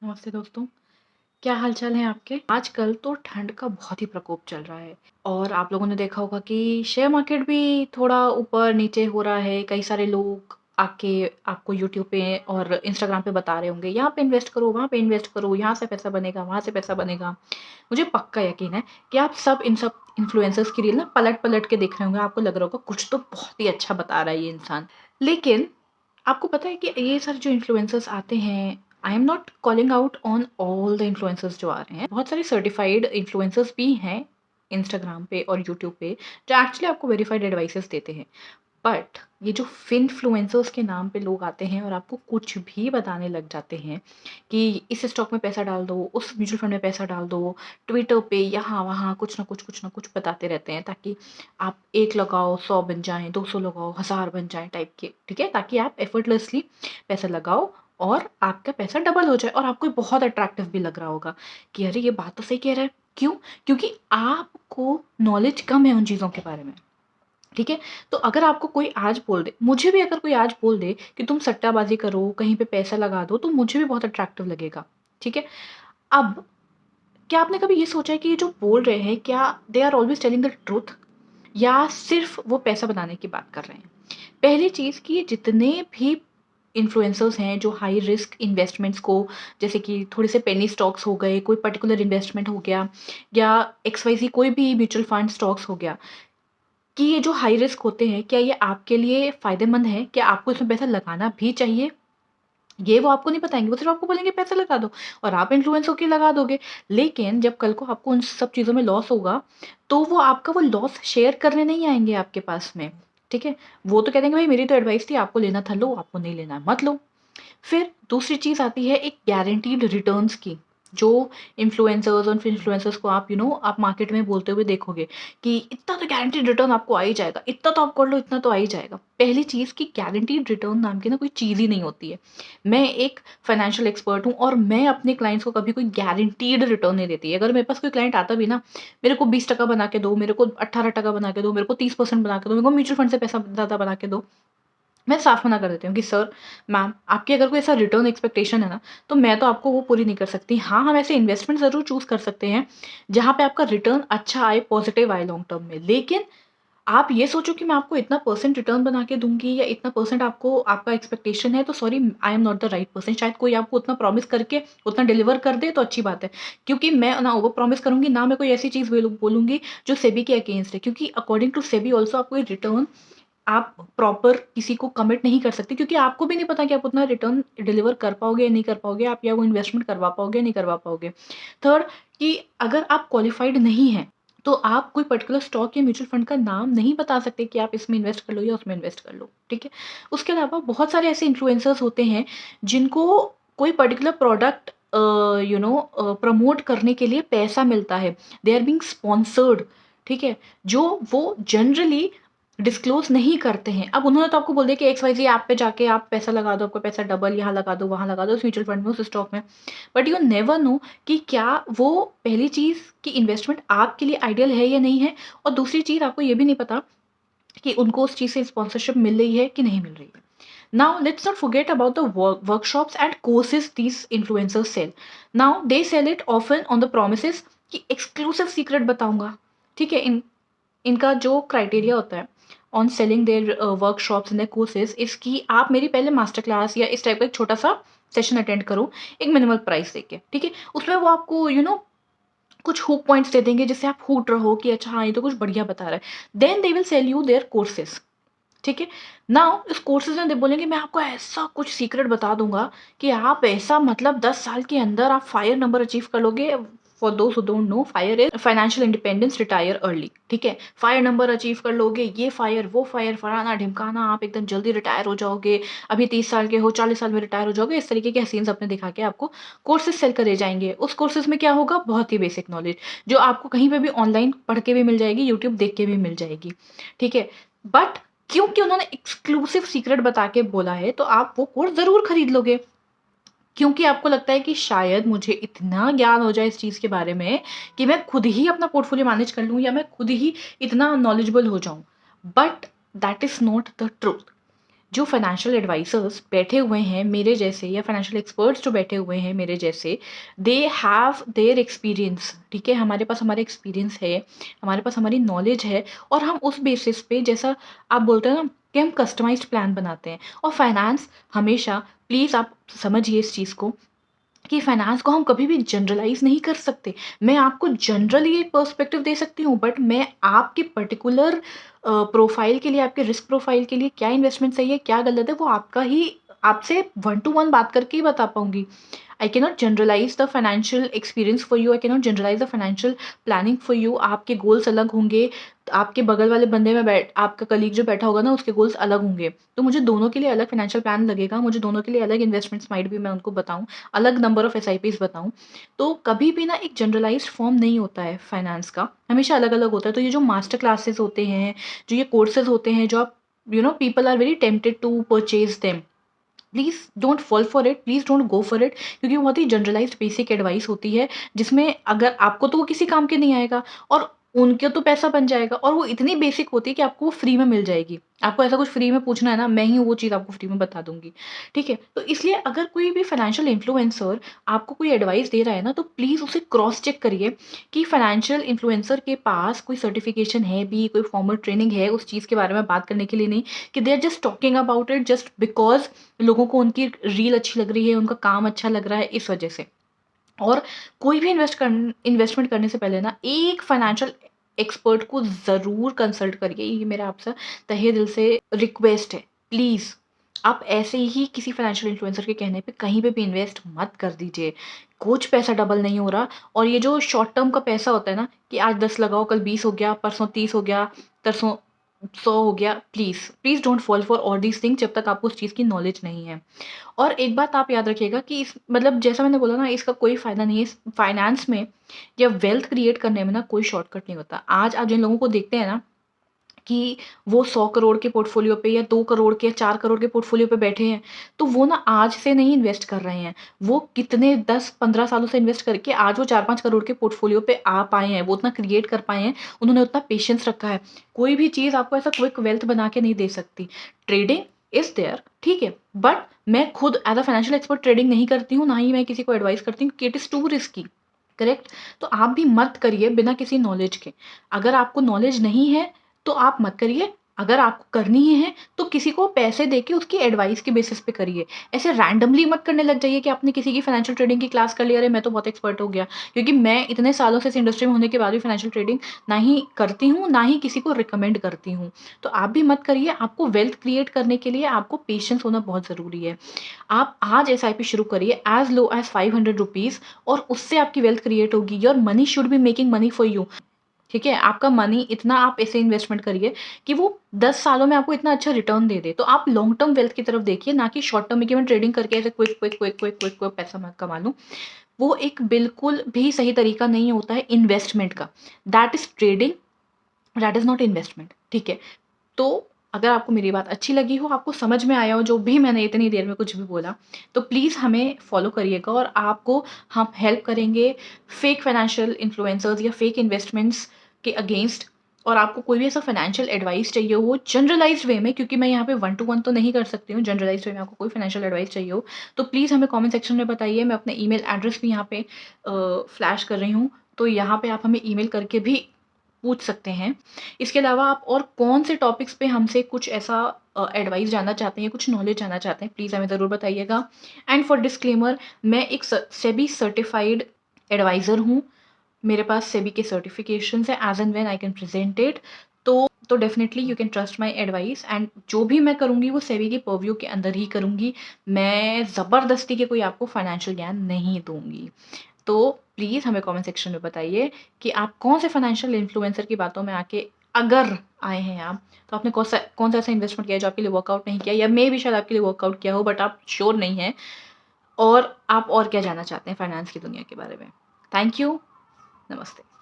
नमस्ते दोस्तों, क्या हाल-चाल है आपके? आजकल तो ठंड का बहुत ही प्रकोप चल रहा है और आप लोगों ने देखा होगा कि शेयर मार्केट भी थोड़ा ऊपर-नीचे हो रहा है। कई सारे लोग आके आपको यूट्यूब पे और इंस्टाग्राम पे बता रहे होंगे, यहाँ पे इन्वेस्ट करो, वहाँ पे इन्वेस्ट करो, यहाँ से पैसा बनेगा, वहाँ से पैसा बनेगा। मुझे पक्का यकीन है कि आप सब इन्फ्लुएंसर्स की रील ना पलट-पलट के देख रहे होंगे, आपको लग रहा होगा कुछ तो बहुत ही अच्छा बता रहा है ये इंसान। लेकिन आपको पता है कि ये सारे जो इन्फ्लुएंसर्स आते हैं, I am not calling out on all the influencers जो आ रहे हैं। बहुत सारे सर्टिफाइड इन्फ्लुएंसर्स भी हैं इंस्टाग्राम पे और यूट्यूब पे, जो एक्चुअली आपको वेरिफाइड एडवाइसेस देते हैं। बट ये जो फिनफ्लुएंसर्स के नाम पे लोग आते हैं और आपको कुछ भी बताने लग जाते हैं कि इस स्टॉक में पैसा डाल दो, उस म्यूचुअल फंड में पैसा डाल दो, ट्विटर पे यहाँ-वहाँ कुछ ना कुछ बताते रहते हैं ताकि आप 1 लगाओ 100 बन जाएँ, 200 लगाओ 1000 बन जाएँ टाइप के, ठीक है? ताकि आप एफर्टलेसली पैसा लगाओ और आपका पैसा डबल हो जाए और आपको ये बहुत अट्रैक्टिव भी लग रहा होगा कि अरे! ये बात तो सही कह रहा है। क्यों? क्योंकि आपको नॉलेज कम है उन चीज़ों के बारे में। ठीक है? तो अगर आपको कोई आज बोल दे मुझे भी अगर कोई आज बोल दे कि तुम सट्टाबाज़ी करो, कहीं पे पैसा लगा दो, तो मुझे भी बहुत अट्रैक्टिव लगेगा। ठीक है? अब क्या आपने कभी ये सोचा है कि ये जो बोल रहे हैं, क्या they are always telling the truth या सिर्फ़ वो पैसा बनाने की बात कर रहे हैं? पहली चीज़ कि ये जितने भी इन्फ्लुएंसर्स हैं जो हाई रिस्क इन्वेस्टमेंट्स को जैसे कि थोड़े से पेनी स्टॉक्स हो गए, कोई पर्टिकुलर इन्वेस्टमेंट हो गया या एक्सवाईज़ेड कोई भी म्यूचुअल फंड स्टॉक्स हो गया। कि ये जो हाई रिस्क होते हैं, क्या ये आपके लिए फ़ायदेमंद है? क्या आपको इसमें पैसा लगाना भी चाहिए? ये वो आपको नहीं बताएँगे, वो सिर्फ़ आपको बोलेंगे पैसा लगा दो और आप इन्फ्लुएंस होके लगा दोगे। लेकिन जब कल को आपको उन सब चीज़ों में लॉस होगा, तो वो आपका वो लॉस शेयर करने नहीं आएँगे आपके पास में, ठीक है? वो तो कह देंगे भाई मेरी तो एडवाइस थी, आपको लेना था लो, आपको नहीं लेना है मत लो। फिर दूसरी चीज़ आती है एक गारंटीड रिटर्न्स की, जो इन्फ्लुएंसर्स और फिन्फ्लुएंसर्स को आप आप मार्केट में बोलते हुए देखोगे कि इतना तो गारंटीड रिटर्न आपको आ ही जाएगा, इतना तो आप कर लो, इतना तो आ ही जाएगा। पहली चीज़ कि गारंटीड रिटर्न नाम की ना कोई चीज़ ही नहीं होती है। मैं एक फाइनेंशियल एक्सपर्ट हूँ और मैं अपने क्लाइंट्स को कभी कोई गारंटीड रिटर्न नहीं देती। अगर मेरे पास कोई क्लाइंट आता भी ना, मेरे को 20% बना के दो, मेरे को 18% बना के दो, मेरे को 30% बना के दो, मेरे को म्यूचुअल फंड से पैसा ज़्यादा बना के दो, मैं साफ मना कर देती हूँ कि सर, मैम आपकी अगर कोई ऐसा रिटर्न एक्सपेक्टेशन है ना, तो मैं तो आपको वो पूरी नहीं कर सकती। हाँ, हम ऐसे इन्वेस्टमेंट ज़रूर चूज़ कर सकते हैं, जहाँ पे आपका रिटर्न अच्छा आए, पॉज़िटिव आए लॉन्ग टर्म में। लेकिन आप ये सोचो कि मैं आपको इतना परसेंट रिटर्न बना के दूँगी या इतना परसेंट आपको आपका एक्सपेक्टेशन है, तो sorry I am not the right person. शायद कोई आपको उतना प्रॉमिस करके उतना डिलीवर कर दे तो अच्छी बात है। क्योंकि मैं ना ओवर प्रॉमिस करूँगी, ना मैं कोई ऐसी चीज़ बोलूँगी जो सेबी के अगेंस्ट है। क्योंकि अकॉर्डिंग टू सेबी ऑल्सो आपको ये रिटर्न आप प्रॉपर किसी को कमिट नहीं कर सकते क्योंकि आपको भी नहीं पता कि आप उतना रिटर्न डिलीवर कर पाओगे या नहीं कर पाओगे, आप या वो इन्वेस्टमेंट करवा पाओगे या नहीं करवा पाओगे। थर्ड कि अगर आप क्वालिफाइड नहीं हैं, तो आप कोई पर्टिकुलर स्टॉक या म्यूचुअल फंड का नाम नहीं बता सकते कि आप इसमें इन्वेस्ट कर लो या उसमें इन्वेस्ट कर लो, ठीक है? उसके अलावा बहुत सारे ऐसे इन्फ्लुएंसर्स होते हैं जिनको कोई पर्टिकुलर प्रोडक्ट प्रमोट करने के लिए पैसा मिलता है। दे आर बीइंग स्पॉन्सर्ड, ठीक है? जो वो जनरली डिस्क्लोज़ नहीं करते हैं। अब उन्होंने तो आपको बोल दिया कि एक्स-वाई-ज़ेड ऐप पे जाके आप पैसा लगा दो, आपका पैसा डबल यहाँ लगा दो, वहाँ लगा दो, उस म्यूचुअल फंड में, उस स्टॉक में। बट यू नेवर नो कि क्या वो पहली चीज़ कि इन्वेस्टमेंट आपके लिए आइडियल है या नहीं है और दूसरी चीज़ आपको ये भी नहीं पता कि उनको उस चीज़ से स्पॉन्सरशिप मिल रही है कि नहीं मिल रही है। Now let's not forget about the workshops and courses these influencers sell. Now they sell it often on the promises कि एक्सक्लूसिव सीक्रेट बताऊँगा, ठीक है? इनका जो क्राइटेरिया होता है on selling their workshops and their courses is कि आप मेरी पहले मास्टर क्लास या इस टाइप का एक छोटा-सा सेशन अटेंड करो, एक मिनिमल प्राइस देके, ठीक है? उसमें वो आपको कुछ हुक पॉइंट्स दे देंगे जिससे आप हुक्ड रहो कि अच्छा हाँ, ये तो कुछ बढ़िया बता रहा है। Then they will sell you their courses, ठीक है? नाउ इस कोर्सेज में दे बोलेंगे मैं आपको ऐसा कुछ सीक्रेट बता दूँगा कि आप ऐसा मतलब 10 साल के अंदर आप फायर नंबर अचीव कर लोगे। For those who don't know fire is financial independence retire early, ठीक है? फायर नंबर अचीव कर लोगे, ये फायर, वो फायर, फलाना-ढिमकाना आप एकदम जल्दी रिटायर हो जाओगे। अभी 30 साल के हो, 40 साल में रिटायर हो जाओगे। इस तरीके के हसीन सपने दिखा के आपको कोर्सेज सेल करे जाएँगे। उस कोर्सेज में क्या होगा? बहुत ही बेसिक नॉलेज जो आपको कहीं पे भी ऑनलाइन पढ़ के भी मिल जाएगी, यूट्यूब देख के भी मिल जाएगी, ठीक है? बट क्योंकि उन्होंने एक्सक्लूसिव सीक्रेट बता के बोला है, तो आप वो कोर्स ज़रूर खरीद लोगे। क्योंकि आपको लगता है कि शायद मुझे इतना ज्ञान हो जाए इस चीज़ के बारे में कि मैं खुद ही अपना पोर्टफोलियो मैनेज कर लूँ या मैं खुद ही इतना नॉलेजेबल हो जाऊँ। But that is not the truth. जो फाइनेंशियल एडवाइज़र्स बैठे हुए हैं मेरे जैसे या फाइनेंशियल एक्सपर्ट्स जो बैठे हुए हैं मेरे जैसे, दे हैव देयर एक्सपीरियंस, ठीक है? हमारे पास हमारा एक्सपीरियंस है, हमारे पास हमारी नॉलेज है और हम उस बेसिस पे जैसा आप बोलते हैं ना कि हम कस्टमाइज़्ड प्लान बनाते हैं और फाइनेंस हमेशा प्लीज़ आप समझिए इस चीज़ को कि फाइनेंस को हम कभी भी जनरलाइज़ नहीं कर सकते। मैं आपको जनरली एक पर्सपेक्टिव दे सकती हूँ, बट मैं आपके पर्टिकुलर प्रोफ़ाइल के लिए, आपके रिस्क प्रोफ़ाइल के लिए क्या इन्वेस्टमेंट सही है, क्या गलत है, वो आपका ही आपसे वन टू वन बात करके ही बता पाऊँगी। I can not generalise the financial experience for you, I can not generalise the financial planning for you. आपके गोल्स अलग होंगे, आपके बगल वाले बंदे में आपका कलीग जो बैठा होगा ना, उसके गोल्स अलग होंगे। तो मुझे दोनों के लिए अलग फाइनेंशियल प्लान लगेगा, मुझे दोनों के लिए अलग इन्वेस्टमेंट्स माइट भी मैं उनको बताऊँ, अलग नंबर ऑफ एसआईपीज़ बताऊँ। तो कभी भी ना एक जनरलाइज़्ड फॉर्म नहीं होता है फाइनेंस का, हमेशा अलग-अलग होता है। तो ये जो मास्टर क्लासेस होते हैं, जो ये कोर्सेज़ होते हैं, जो आप people are very tempted to purchase them. Please don't fall for it, please don't go for it, क्योंकि वो बहुत ही जनरलाइज़्ड बेसिक एडवाइस होती है, जिसमें अगर आपको तो वो किसी काम के नहीं आएगा और उनके तो पैसा बन जाएगा और वो इतनी बेसिक होती है कि आपको वो फ्री में मिल जाएगी। आपको ऐसा कुछ फ्री में पूछना है ना, मैं ही वो चीज़ आपको फ्री में बता दूँगी, ठीक है? तो इसलिए अगर कोई भी फाइनेंशियल इन्फ्लुएंसर आपको कोई एडवाइस दे रहा है ना, तो प्लीज़ उसे क्रॉस चेक करिए कि फाइनेंशियल इन्फ्लुएंसर के पास कोई सर्टिफ़िकेशन है भी, कोई फॉर्मल ट्रेनिंग है उस चीज़ के बारे में बात करने के लिए नहीं, कि they are just talking about it just because लोगों को उनकी रील अच्छी लग रही है, उनका काम अच्छा लग रहा है इस वजह से। और कोई भी इन्वेस्टमेंट करने से पहले ना एक फाइनेंशियल एक्सपर्ट को ज़रूर कंसल्ट करिए। ये मेरा आपसे तहे दिल से रिक्वेस्ट है। प्लीज़ आप ऐसे ही किसी फाइनेंशियल इन्फ्लुएंसर के कहने पे कहीं पे भी इन्वेस्ट मत कर दीजिए। कुछ पैसा डबल नहीं हो रहा और ये जो शॉर्ट टर्म का पैसा होता है ना कि आज 10 लगाओ, कल 20 हो गया, परसों 30 हो गया, तरसों 100 हो गया। Please, please don't fall for all these things जब तक आपको उस चीज़ की नॉलेज नहीं है। और एक बात आप याद रखिएगा कि इस मतलब जैसा मैंने बोला ना, इसका कोई फ़ायदा नहीं है। इस फाइनेंस में या वेल्थ क्रिएट करने में ना कोई शॉर्टकट नहीं होता। आज आप जिन लोगों को देखते हैं ना कि वो 100 करोड़ के पोर्टफ़ोलियो पे या 2 करोड़ के, 4 करोड़ के पोर्टफ़ोलियो पे बैठे हैं, तो वो ना आज से नहीं इन्वेस्ट कर रहे हैं। वो कितने 10-15 सालों से इन्वेस्ट करके आज वो 4-5 करोड़ के पोर्टफ़ोलियो पे आ पाए हैं। वो उतना क्रिएट कर पाए हैं, उन्होंने उतना पेशेंस रखा है। कोई भी चीज़ आपको ऐसा क्विक वेल्थ बना के नहीं दे सकती। ट्रेडिंग इज़ देयर, ठीक है, बट मैं खुद as a financial expert trading नहीं करती हूँ, ना ही मैं किसी को एडवाइस करती हूँ, क्योंकि it is to risky. Correct? तो आप भी मत करिए बिना किसी नॉलेज के। अगर आपको नॉलेज नहीं है, तो आप मत करिए। अगर आपको करनी ही है, तो किसी को पैसे देके उसकी एडवाइस के बेसिस पे करिए। ऐसे रैंडमली मत करने लग जाइए कि आपने किसी की फाइनेंशियल ट्रेडिंग की क्लास कर ली, अरे मैं तो बहुत एक्सपर्ट हो गया। क्योंकि मैं इतने सालों से इस इंडस्ट्री में होने के बाद भी फाइनेंशियल ट्रेडिंग ना ही करती हूँ, ना ही किसी को रिकमेंड करती हूँ। तो आप भी मत करिए। आपको वेल्थ क्रिएट करने के लिए आपको पेशेंस होना बहुत ज़रूरी है। आप आज एसआईपी शुरू करिए एज़ लो एज़ ₹500 और उससे आपकी वेल्थ क्रिएट होगी। Your money should be making money for you. ठीक है? आपका मनी इतना आप ऐसे इन्वेस्टमेंट करिए कि वो 10 सालों में आपको इतना अच्छा रिटर्न दे दे। तो आप लॉन्ग टर्म वेल्थ की तरफ देखिए, ना कि शॉर्ट टर्म में कि मैं ट्रेडिंग करके ऐसे quick quick quick quick quick quick पैसा मैं कमा लूँ। वो एक बिल्कुल भी सही तरीका नहीं होता है इन्वेस्टमेंट का। That is trading, that is not investment. ठीक है? तो अगर आपको मेरी बात अच्छी लगी हो, आपको समझ में आया हो जो भी मैंने इतनी देर में कुछ भी बोला, तो प्लीज़ हमें फ़ॉलो करिएगा और आपको हम हेल्प करेंगे फ़ेक फाइनेंशियल इन्फ्लुएंसर्स या फ़ेक इन्वेस्टमेंट्स के अगेंस्ट। और आपको कोई भी ऐसा फाइनेंशियल एडवाइस चाहिए हो जनरलाइज़्ड वे में, क्योंकि मैं यहाँ पे वन टू वन तो नहीं कर सकती हूँ, जनरलाइज़्ड वे में आपको कोई फाइनेंशियल एडवाइस चाहिए हो, तो प्लीज़ हमें कमेंट सेक्शन में बताइए। मैं अपना ईमेल एड्रेस भी यहाँ पे फ्लैश कर रही हूँ, तो यहाँ पे आप हमें ईमेल करके भी पूछ सकते हैं। इसके अलावा आप और कौन से टॉपिक्स पे हमसे कुछ ऐसा एडवाइस जानना चाहते हैं, कुछ नॉलेज जानना चाहते हैं, प्लीज़ हमें ज़रूर बताइएगा। एंड फॉर डिस्क्लेमर, मैं एक सेबी सर्टिफाइड एडवाइज़र हूँ। मेरे पास सेबी के सर्टिफिकेशंस हैं, as and when I can present it. तो definitely you can trust my advice and जो भी मैं करूँगी वो सेबी के पर्व्यू के अंदर ही करूँगी। मैं ज़बरदस्ती के कोई आपको फाइनेंशियल ज्ञान नहीं दूँगी। तो प्लीज़ हमें कमेंट सेक्शन में बताइए कि आप कौन से फाइनेंशियल इन्फ्लुएंसर की बातों में आके अगर आए हैं आप, तो आपने कौन सा ऐसा इन्वेस्टमेंट किया है जो आपके लिए वर्कआउट नहीं किया, या मे बी शायद आपके लिए वर्कआउट किया हो बट आप श्योर नहीं हैं, और आप और क्या जानना चाहते हैं फाइनेंस की दुनिया के बारे में। Thank you. नमस्ते।